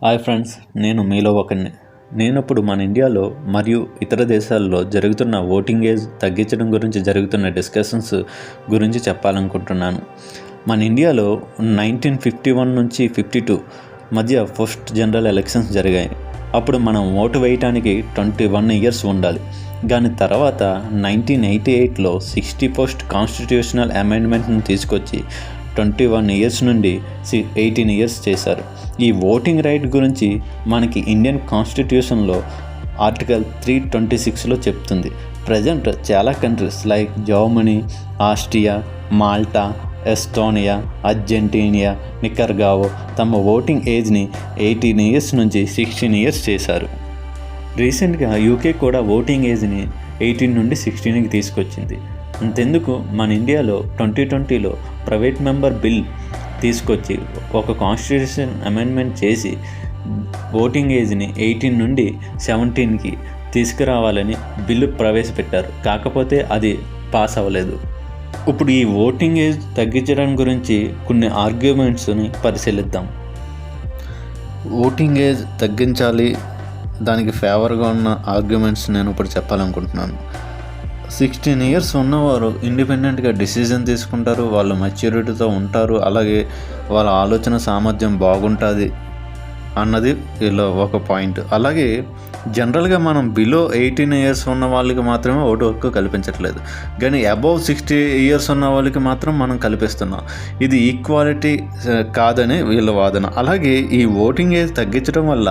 Hi friends, నేను మీలో ఒకరిని. నేనప్పుడు మన ఇండియాలో మరియు ఇతర దేశాల్లో జరుగుతున్న ఓటింగ్ ఏజ్ తగ్గించడం గురించి జరుగుతున్న డిస్కషన్స్ గురించి చెప్పాలనుకుంటున్నాను. మన ఇండియాలో 1951 నుంచి 52 మధ్య ఫస్ట్ జనరల్ ఎలక్షన్స్ జరిగాయి. అప్పుడు మనం ఓటు వేయటానికి 21 ఇయర్స్ ఉండాలి. దాని తర్వాత 1988లో 61st కాన్స్టిట్యూషనల్ అమెండ్మెంట్ను తీసుకొచ్చి 21 ఇయర్స్ నుండి 18 ఇయర్స్ చేశారు. ఈ ఓటింగ్ రైట్ గురించి మనకి ఇండియన్ కాన్స్టిట్యూషన్లో ఆర్టికల్ 326లో చెప్తుంది. ప్రజెంట్ చాలా countries like Germany, Austria, Malta, Estonia, Argentina, Nicaragua తమ ఓటింగ్ ఏజ్ని 18 ఇయర్స్ నుంచి 16 ఇయర్స్ చేశారు. రీసెంట్గా యూకే కూడా ఓటింగ్ ఏజ్ని 18 నుండి 16కి తీసుకొచ్చింది. అంతెందుకు మన ఇండియాలో 2020లో ప్రైవేట్ మెంబర్ బిల్ తీసుకొచ్చి ఒక కాన్స్టిట్యూషన్ అమెండ్మెంట్ చేసి ఓటింగ్ ఏజ్ని 18 నుండి 17కి తీసుకురావాలని బిల్లు ప్రవేశపెట్టారు. కాకపోతే అది పాస్ అవ్వలేదు. ఇప్పుడు ఈ ఓటింగ్ ఏజ్ తగ్గించడం గురించి కొన్ని ఆర్గ్యుమెంట్స్ని పరిశీలిద్దాం. ఓటింగ్ ఏజ్ తగ్గించాలి, దానికి ఫేవర్గా ఉన్న ఆర్గ్యుమెంట్స్ నేను ఇప్పుడు చెప్పాలనుకుంటున్నాను. 16 ఇయర్స్ ఉన్నవారు ఇండిపెండెంట్గా డిసిజన్ తీసుకుంటారు, వాళ్ళు మెచ్యూరిటీతో ఉంటారు, అలాగే వాళ్ళ ఆలోచన సామర్థ్యం బాగుంటుంది అన్నది ఇలా ఒక పాయింట్. అలాగే జనరల్గా మనం బిలో 18 ఇయర్స్ ఉన్న వాళ్ళకి మాత్రమే ఓటు హక్కు కల్పించట్లేదు, కానీ అబవ్ 60 ఇయర్స్ ఉన్న వాళ్ళకి మాత్రం మనం కల్పిస్తున్నాం. ఇది ఈక్వాలిటీ కాదని వీళ్ళ వాదన. అలాగే ఈ ఓటింగ్ ఏజ్ తగ్గించడం వల్ల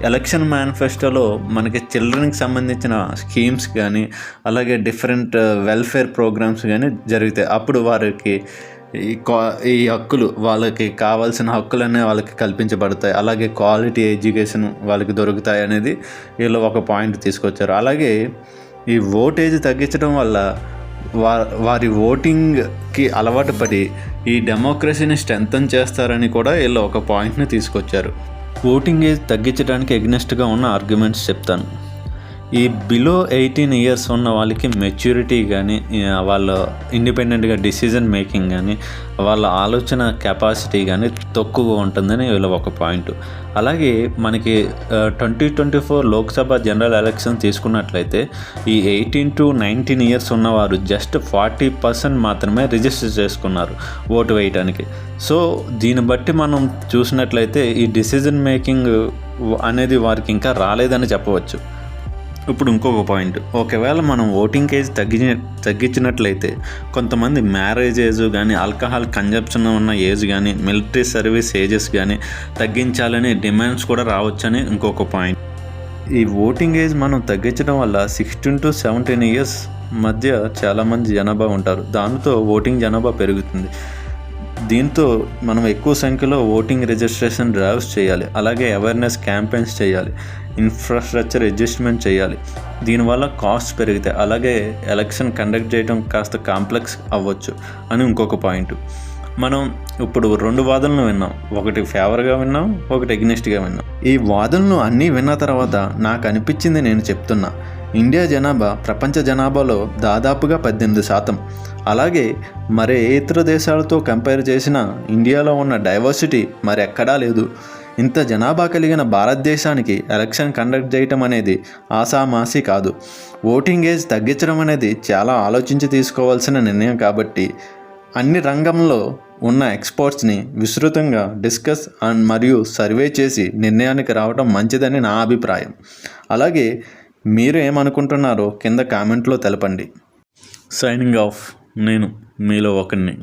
ఎలక్షన్ మేనిఫెస్టోలో మనకి చిల్డ్రన్కి సంబంధించిన స్కీమ్స్ కానీ అలాగే డిఫరెంట్ వెల్ఫేర్ ప్రోగ్రామ్స్ కానీ జరుగుతాయి. అప్పుడు వారికి ఈ హక్కులు, వాళ్ళకి కావాల్సిన హక్కులన్నీ వాళ్ళకి కల్పించబడతాయి. అలాగే క్వాలిటీ ఎడ్యుకేషన్ వాళ్ళకి దొరుకుతాయి అనేది వీళ్ళు ఒక పాయింట్ తీసుకొచ్చారు. అలాగే ఈ ఓటేజ్ తగ్గించడం వల్ల వారి ఓటింగ్కి అలవాటు పడి ఈ డెమోక్రసీని స్ట్రెంథన్ చేస్తారని కూడా వీళ్ళు ఒక పాయింట్ని తీసుకొచ్చారు. ఓటింగ్ ఏజ్ తగ్గించడానికి ఎగ్నెస్ట్గా ఉన్న ఆర్గ్యుమెంట్స్ చెప్తాను. ఈ బిలో 18 ఇయర్స్ ఉన్న వాళ్ళకి మెచ్యూరిటీ కానీ, వాళ్ళ ఇండిపెండెంట్గా డిసిజన్ మేకింగ్ కానీ, వాళ్ళ ఆలోచన కెపాసిటీ కానీ తక్కువగా ఉంటుందని వీళ్ళ ఒక పాయింట్. అలాగే మనకి 2024 లోక్సభ జనరల్ ఎలక్షన్ తీసుకున్నట్లయితే ఈ 18 to 19 ఇయర్స్ ఉన్నవారు జస్ట్ 40% మాత్రమే రిజిస్టర్ చేసుకున్నారు ఓటు వేయడానికి. సో దీన్ని బట్టి మనం చూసినట్లయితే ఈ డిసిజన్ మేకింగ్ అనేది వారికి ఇంకా రాలేదని చెప్పవచ్చు. ఇప్పుడు ఇంకొక పాయింట్, ఒకవేళ మనం ఓటింగ్ ఏజ్ తగ్గించినట్లయితే కొంతమంది మ్యారేజ్ ఏజ్ కానీ, ఆల్కహాల్ కన్జంప్షన్ ఉన్న ఏజ్ కానీ, మిలిటరీ సర్వీస్ ఏజెస్ కానీ తగ్గించాలని డిమాండ్స్ కూడా రావచ్చని ఇంకొక పాయింట్. ఈ ఓటింగ్ ఏజ్ మనం తగ్గించడం వల్ల 16 to 17 ఇయర్స్ మధ్య చాలామంది జనాభా ఉంటారు. దాంతో ఓటింగ్ జనాభా పెరుగుతుంది. దీంతో మనం ఎక్కువ సంఖ్యలో ఓటింగ్ రిజిస్ట్రేషన్ డ్రైవ్స్ చేయాలి, అలాగే అవేర్నెస్ క్యాంపెయిన్స్ చేయాలి, ఇన్ఫ్రాస్ట్రక్చర్ అడ్జస్ట్మెంట్ చేయాలి. దీనివల్ల కాస్ట్ పెరుగుతాయి, అలాగే ఎలక్షన్ కండక్ట్ చేయడం కాస్త కాంప్లెక్స్ అవ్వచ్చు అని ఇంకొక పాయింట్. మనం ఇప్పుడు 2 వాదనలు విన్నాం, ఒకటి ఫేవర్గా విన్నాం, ఒకటి ఎగ్నెస్ట్గా విన్నాం. ఈ వాదనలు అన్నీ విన్న తర్వాత నాకు అనిపించింది నేను చెప్తున్నా. ఇండియా జనాభా ప్రపంచ జనాభాలో దాదాపుగా 18%. అలాగే మరే ఇతర దేశాలతో కంపేర్ చేసినా ఇండియాలో ఉన్న డైవర్సిటీ మరి ఎక్కడా లేదు. ఇంత జనాభా కలిగిన భారతదేశానికి ఎలక్షన్ కండక్ట్ చేయటం అనేది ఆసామాసి కాదు. ఓటింగ్ ఏజ్ తగ్గించడం అనేది చాలా ఆలోచించి తీసుకోవాల్సిన నిర్ణయం. కాబట్టి అన్ని రంగంలో ఉన్న ఎక్స్పర్ట్స్ని విస్తృతంగా డిస్కస్ మరియు సర్వే చేసి నిర్ణయానికి రావడం మంచిదని నా అభిప్రాయం. అలాగే మీరు ఏమనుకుంటున్నారో కింద కామెంట్లో తెలపండి. సైనింగ్ ఆఫ్, నేను మీలో ఒకరిని.